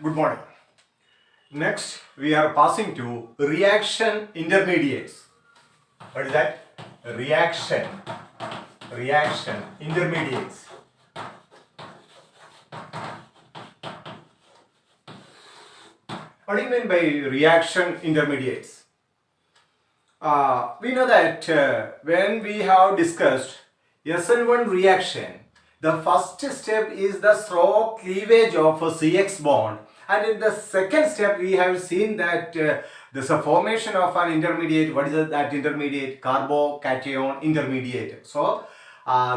Good morning. Next, we are passing to reaction intermediates. What is that? Reaction intermediates. What do you mean by reaction intermediates? We know that when we have discussed SN1 reaction, the first step is the slow cleavage of a CX bond, and in the second step we have seen that there's a formation of an intermediate. What is that intermediate? Carbocation intermediate. So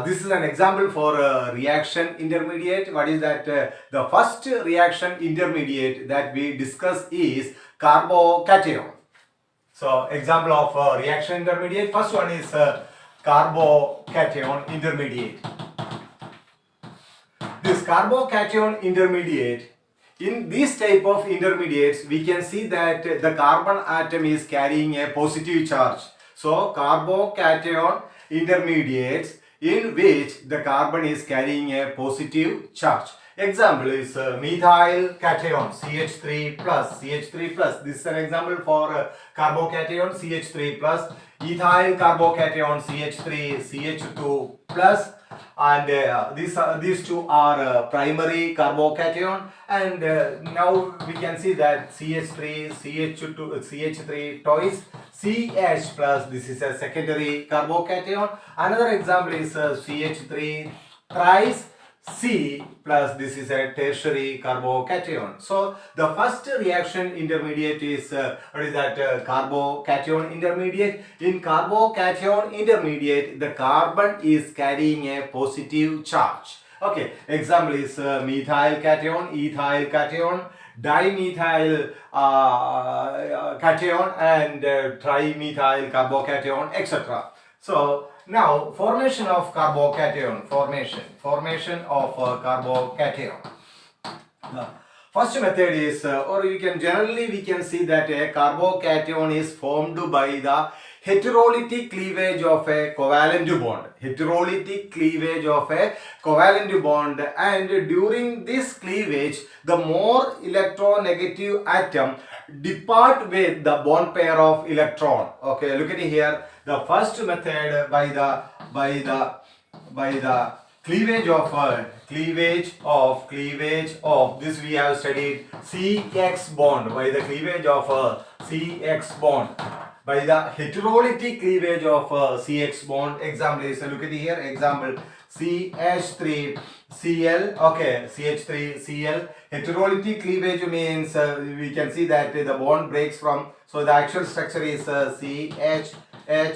this is an example for a reaction intermediate. What is that? The first reaction intermediate that we discuss is carbocation. So example of reaction intermediate. First one is carbocation intermediate. This carbocation intermediate, in this type of intermediates, we can see that the carbon atom is carrying a positive charge. So carbocation intermediates in which the carbon is carrying a positive charge. Example is methyl cation CH3 plus CH3 plus. This is an example for carbocation CH3 plus, ethyl carbocation CH3 CH2 plus, and these two are primary carbocation, and now we can see that CH3 CH2 CH3 twice CH plus, this is a secondary carbocation. Another example is CH3 thrice C plus, this is a tertiary carbocation. So the first reaction intermediate is what is that? Carbocation intermediate. In carbocation intermediate, the carbon is carrying a positive charge. Okay, example is methyl cation, ethyl cation, dimethyl cation, and trimethyl carbocation, etc. So now formation of carbocation, formation of carbocation. First method is, or you can generally we can see that a carbocation is formed by the heterolytic cleavage of a covalent bond. Heterolytic cleavage of a covalent bond, and during this cleavage, the more electronegative atom depart with the bond pair of electron. Okay, look at it here. The first method by the cleavage of this we have studied CX bond, by the cleavage of CX bond, by the heterolytic cleavage of CX bond. Example is, look at it here, example CH3Cl. Okay, CH3Cl. Heterolytic cleavage means we can see that the bond breaks from, so the actual structure is CH, and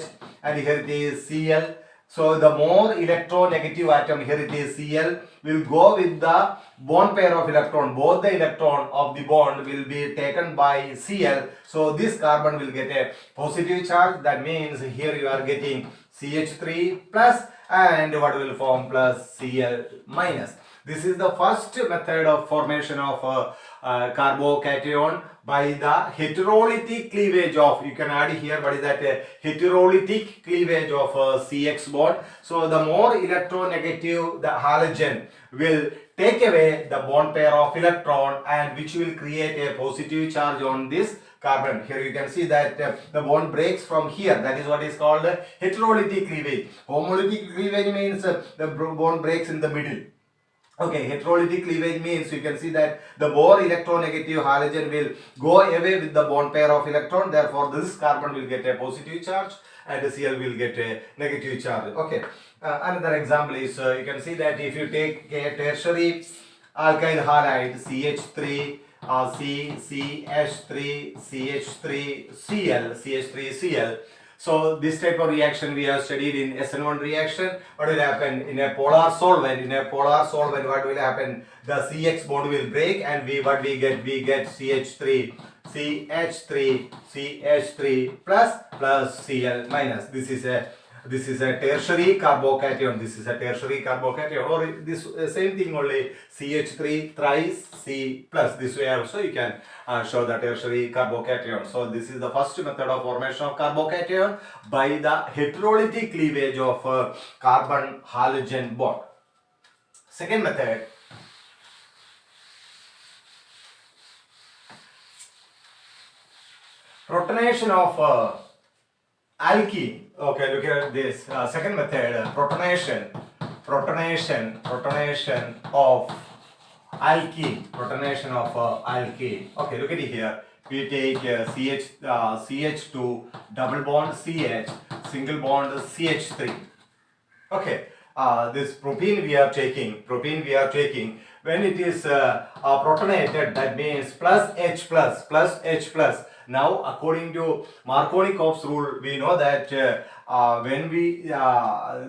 here it is Cl. So the more electronegative atom, here it is Cl, will go with the bond pair of electron. Both the electron of the bond will be taken by Cl. So this carbon will get a positive charge. That means here you are getting CH3 plus, and what will form plus Cl minus. This is the first method of formation of carbocation by the heterolytic cleavage of, you can add here, what is that? Heterolytic cleavage of CX bond. So the more electronegative the halogen will take away the bond pair of electron, and which will create a positive charge on this carbon. Here you can see that the bond breaks from here. That is what is called heterolytic cleavage. Homolytic cleavage means the bond breaks in the middle. Okay, heterolytic cleavage means you can see that the more electronegative halogen will go away with the bond pair of electron. Therefore, this carbon will get a positive charge and the Cl will get a negative charge. Okay, another example is you can see that if you take a tertiary alkyl halide CH3 CH3 CH3 CH3Cl. So this type of reaction we have studied in SN1 reaction. What will happen in a polar solvent? In a polar solvent, what will happen? The CX bond will break, and we get CH3 plus Cl minus. This is a tertiary carbocation. This is a tertiary carbocation, or this same thing, only CH3 thrice C plus. This way also you can show the tertiary carbocation. So this is the first method of formation of carbocation by the heterolytic cleavage of carbon halogen bond. Second method. Protonation of alkene. Okay, look at this second method. Protonation of alkene. Protonation of alkene. Okay, look at it here. We take CH2 double bond CH, single bond CH3. Okay, this propene we are taking, when it is protonated, that means plus H plus. Now, according to Markovnikov's rule, we know that when we,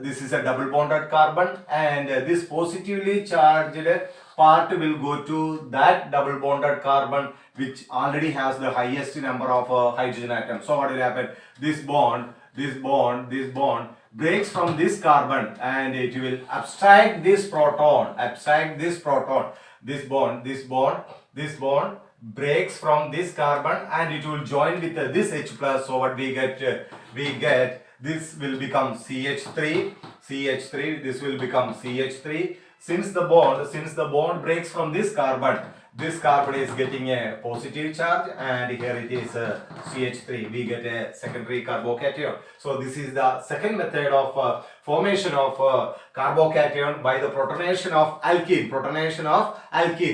this is a double bonded carbon, and this positively charged part will go to that double bonded carbon which already has the highest number of hydrogen atoms. So what will happen? This bond breaks from this carbon and it will abstract this proton. This bond breaks from this carbon and it will join with this H plus. So what we get? This will become CH3. This will become CH3. Since the bond breaks from this carbon is getting a positive charge, and here it is CH3. We get a secondary carbocation. So this is the second method of formation of carbocation by the protonation of alkene.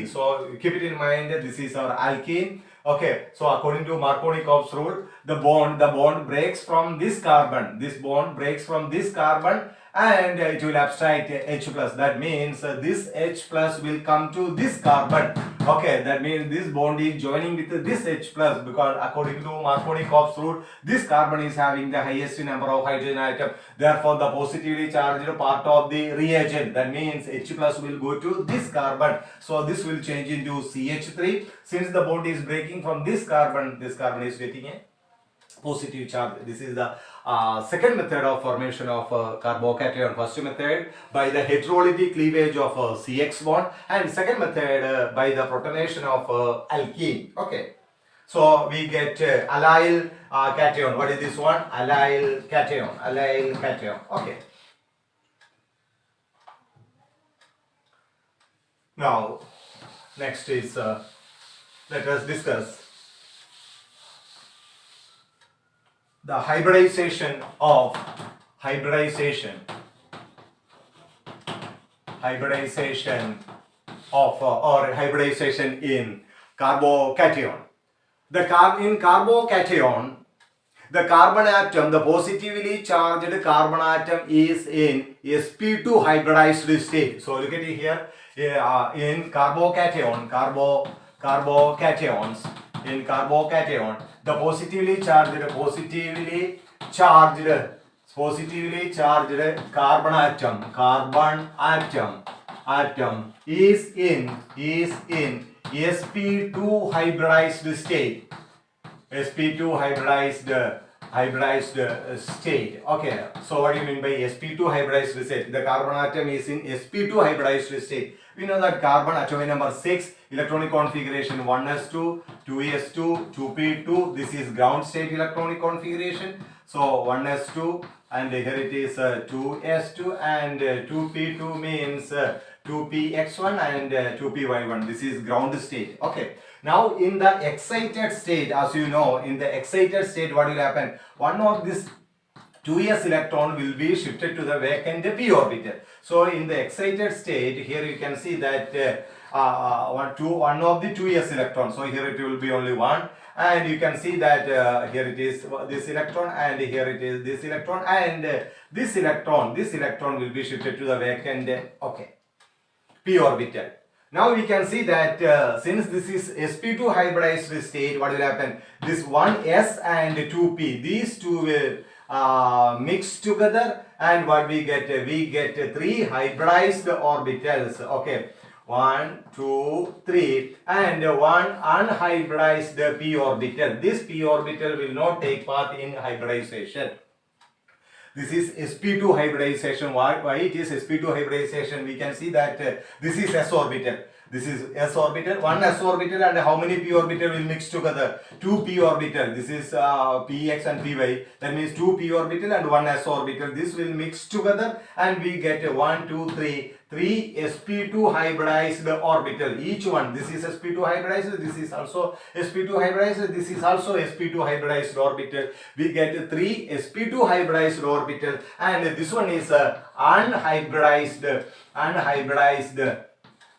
So keep it in mind, this is our alkene. Okay, so according to Markovnikov's rule, the bond breaks from this carbon. This bond breaks from this carbon and it will abstract H plus. That means this H plus will come to this carbon. Okay, that means this bond is joining with this H plus, because according to Markovnikov's rule, this carbon is having the highest number of hydrogen atoms. Therefore, the positively charged part of the reagent, that means H plus, will go to this carbon. So this will change into CH3. Since the bond is breaking from this carbon is getting a positive charge. This is the second method of formation of carbocation. First method by the heterolytic cleavage of CX bond, and second method by the protonation of alkene. Okay, so we get allyl cation. What is this one? Allyl cation. Okay. Now, next is let us discuss the hybridization or hybridization in carbocation. In carbocation, the carbon atom, the positively charged carbon atom, is in sp2 hybridized state. So look at it here. In carbocation, in carbocation, the positively charged carbon atom is in sp2 hybridized state. Hybridized state. Okay, so what do you mean by sp2 hybridized state? The carbon atom is in sp2 hybridized state. We know that carbon atomic number 6, electronic configuration 1s2, 2s2, 2p2. This is ground state electronic configuration. So 1s2, and here it is 2s2, and 2p2 means 2px1 and 2py1. This is ground state. Okay. Now in the excited state, as you know, in the excited state, what will happen? One of this 2s electron will be shifted to the vacant p orbital. So in the excited state, here you can see that one of the 2s electron. So here it will be only one, and you can see that here it is this electron, and here it is this electron, and this electron will be shifted to the vacant p orbital. Now we can see that since this is sp2 hybridized state, what will happen? This 1s and 2p, these two will mix together, and what we get? We get 3 hybridized orbitals. Okay, 1, 2, 3, and 1 unhybridized p orbital. This p orbital will not take part in hybridization. This is sp2 hybridization. Why it is sp2 hybridization? We can see that this is s orbital. This is s orbital, one s orbital, and how many p orbital will mix together? 2 p orbital. This is px and py. That means 2 p orbital and 1 s orbital. This will mix together, and we get 1, 2, 3. three sp2 hybridized orbital. Each one, this is sp2 hybridized, this is also sp2 hybridized, this is also sp2 hybridized orbital. We get three sp2 hybridized orbital, and this one is unhybridized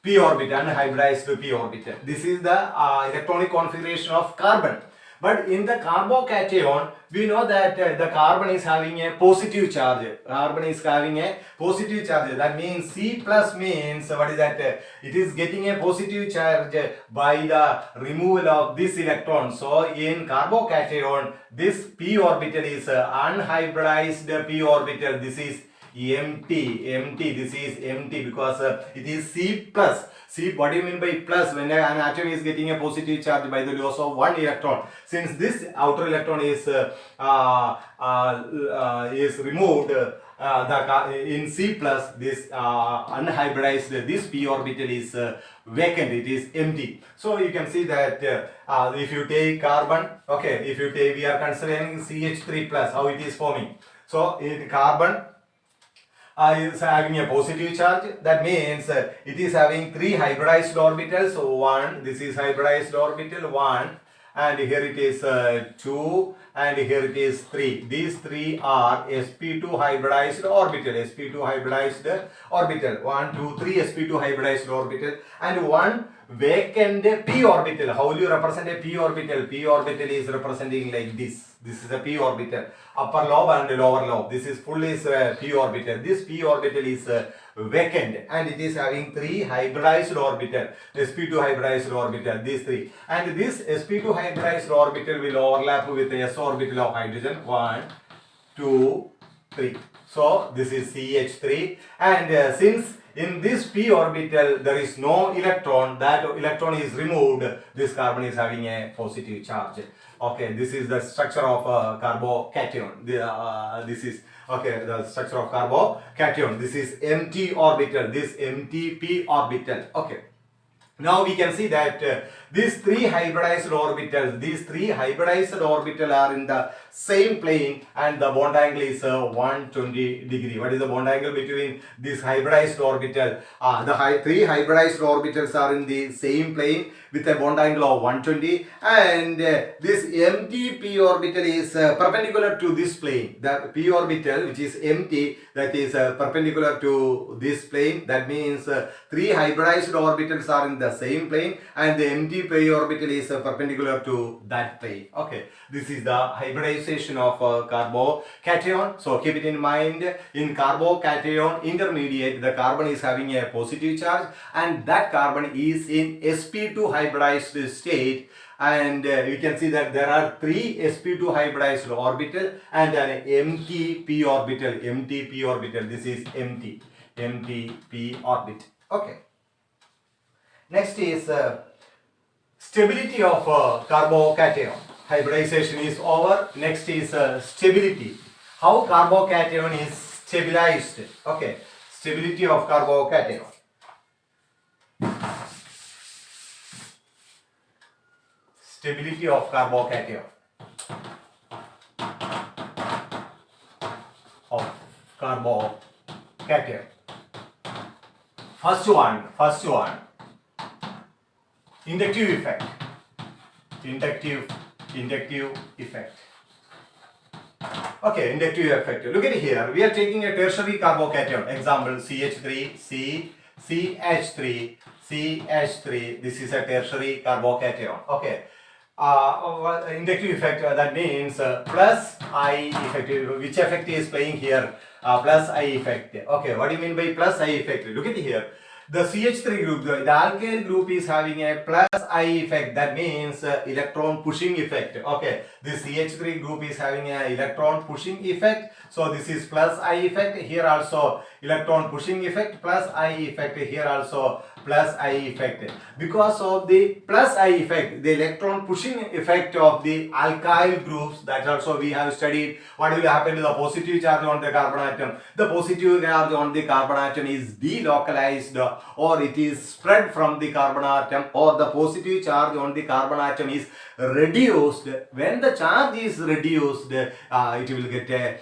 p orbital, unhybridized p orbital. This is the electronic configuration of carbon. But in the carbocation, we know that the carbon is having a positive charge. Carbon is having a positive charge. That means C plus means what is that? It is getting a positive charge by the removal of this electron. So in carbocation, this p orbital is unhybridized p orbital. This is empty. This is empty because it is C plus. See, what do you mean by plus? When an atom is getting a positive charge by the loss of one electron, since this outer electron is removed, in C plus, this unhybridized, this p orbital is vacant, it is empty. So you can see that if you take carbon, okay, if you take, we are considering CH3 plus, how it is forming. So in carbon is having a positive charge. That means it is having three hybridized orbitals. So one, this is hybridized orbital 1, and here it is 2, and here it is 3. These three are sp2 hybridized orbital. sp2 hybridized orbital 1, 2, 3 sp2 hybridized orbital, and one vacant p orbital. How will you represent a p orbital? P orbital is representing like this. This is a p orbital, upper lobe and lower lobe. This is fully p orbital. This p orbital is vacant, and it is having three hybridized orbital, sp2 hybridized orbital, these three. And this sp2 hybridized orbital will overlap with the s orbital of hydrogen. 1, 2, 3. So this is CH3, and since in this p orbital there is no electron, that electron is removed, this carbon is having a positive charge. Okay, this is the structure of carbocation. This is, okay, the structure of carbocation. This is empty orbital, this empty p orbital. Okay. Now we can see that these three hybridized orbitals, are in the same plane, and the bond angle is 120 degree. What is the bond angle between this hybridized orbital? Three hybridized orbitals are in the same plane with a bond angle of 120, and this empty p orbital is perpendicular to this plane. The p orbital, which is empty, that is perpendicular to this plane. That means three hybridized orbitals are in the same plane, and the empty p orbital is perpendicular to that plane. Okay, this is the hybridization of carbocation. So keep it in mind. In carbocation intermediate, the carbon is having a positive charge, and that carbon is in sp2 hybridized state. And you can see that there are three sp2 hybridized orbital and an empty p orbital. This is empty p orbit. Okay. Next is stability of carbocation. Hybridization is over. Next is stability. How carbocation is stabilized? Okay, stability of carbocation. Stability of carbocation. First one. Inductive effect. Inductive effect. Okay, inductive effect. Look at here. We are taking a tertiary carbocation. Example CH3, CH3. This is a tertiary carbocation. Okay. Inductive effect, that means plus I effect. Which effect is playing here? Plus I effect. Okay, what do you mean by plus I effect? Look at here. The CH3 group, the alkyl group is having a plus I effect. That means electron pushing effect. Okay, this CH3 group is having an electron pushing effect. So this is plus I effect. Here also electron pushing effect, plus I effect. Here also plus I effect. Because of the plus I effect, the electron pushing effect of the alkyl groups, that also we have studied. What will happen to the positive charge on the carbon atom? The positive charge on the carbon atom is delocalized or it is spread from the carbon atom, or the positive charge on the carbon atom is reduced. When the charge is reduced, it will get a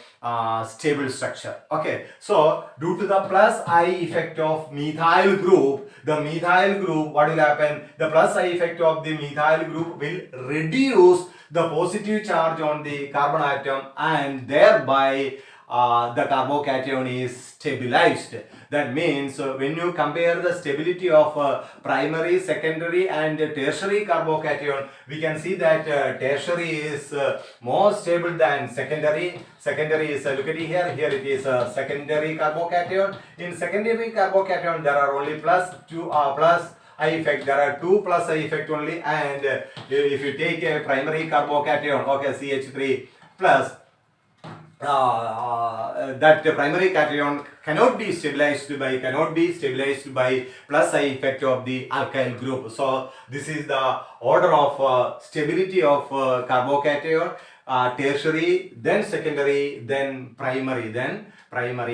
stable structure. Okay, so due to the plus I effect of methyl group, the methyl group, what will happen? The plus I effect of the methyl group will reduce the positive charge on the carbon atom, and thereby the carbocation is stabilized. That means when you compare the stability of primary, secondary and tertiary carbocation, we can see that tertiary is more stable than secondary. Secondary is, look at here it is secondary carbocation. In secondary carbocation there are only plus I effect, there are two plus I effect only, and if you take a primary carbocation, okay, CH3 plus, that primary cation cannot be stabilized by plus I effect of the alkyl group. So this is the order of stability of carbocation: tertiary, then secondary, then primary,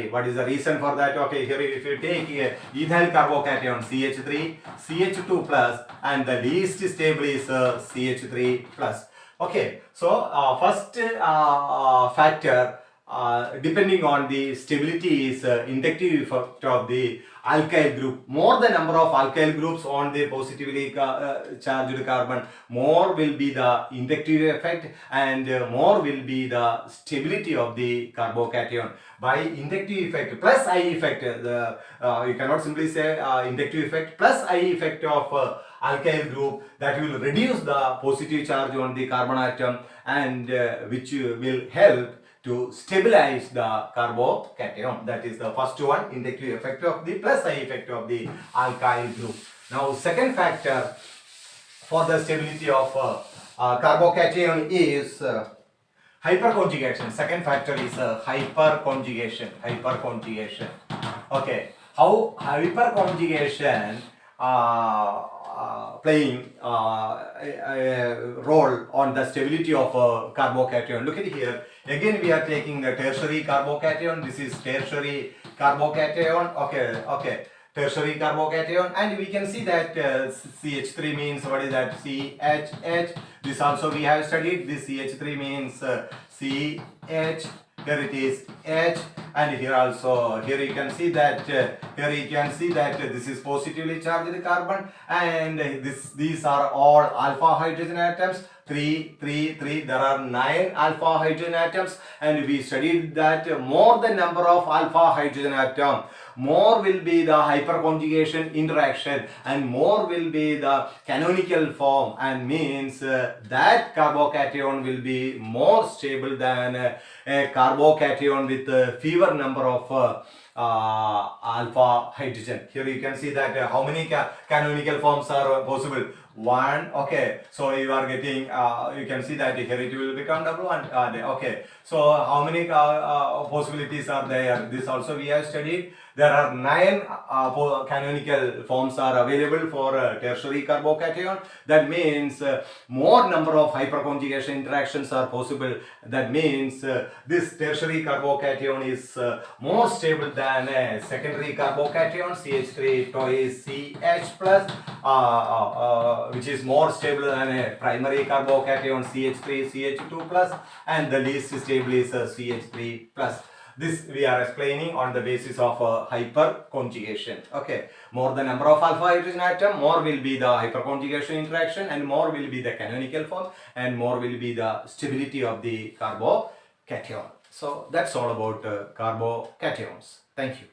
What is the reason for that? Okay, here if you take ethyl carbocation CH3, CH2 plus, and the least stable is CH3 plus. Okay, so first factor depending on the stability is inductive effect of the alkyl group. More the number of alkyl groups on the positively charged carbon, more will be the inductive effect, and more will be the stability of the carbocation. By inductive effect plus I effect, you cannot simply say inductive effect plus I effect of alkyl group, that will reduce the positive charge on the carbon atom, and which will help to stabilize the carbocation. That is the first one, inductive effect of the plus I effect of the alkyl group. Now second factor for the stability of carbocation is hyperconjugation. Second factor is hyperconjugation. Okay, how hyperconjugation playing a role on the stability of carbocation. Look at here. Again, we are taking the tertiary carbocation. This is tertiary carbocation. Okay. Tertiary carbocation, and we can see that CH3 means, what is that? CHH. This also we have studied. This CH3 means CH. Here it is H, and here also, here you can see that this is positively charged carbon, and these are all alpha hydrogen atoms. 3, 3, 3. There are 9 alpha hydrogen atoms, and we studied that more the number of alpha hydrogen atom, more will be the hyperconjugation interaction, and more will be the canonical form, and means that carbocation will be more stable than a carbocation with fewer number of alpha hydrogen. Here you can see that how many canonical forms are possible. 1. Okay, so you are getting you can see that here it will become W1. Okay, so how many possibilities are there? This also we have studied. There are 9 canonical forms are available for tertiary carbocation. That means more number of hyperconjugation interactions are possible. That means this tertiary carbocation is more stable than a secondary carbocation, CH3 twice CH plus, which is more stable than a primary carbocation, CH3 CH2 plus, and the least stable is CH3 plus. This we are explaining on the basis of hyperconjugation. Okay, more the number of alpha hydrogen atom, more will be the hyperconjugation interaction, and more will be the canonical form, and more will be the stability of the carbocation. So that's all about carbocations. Thank you.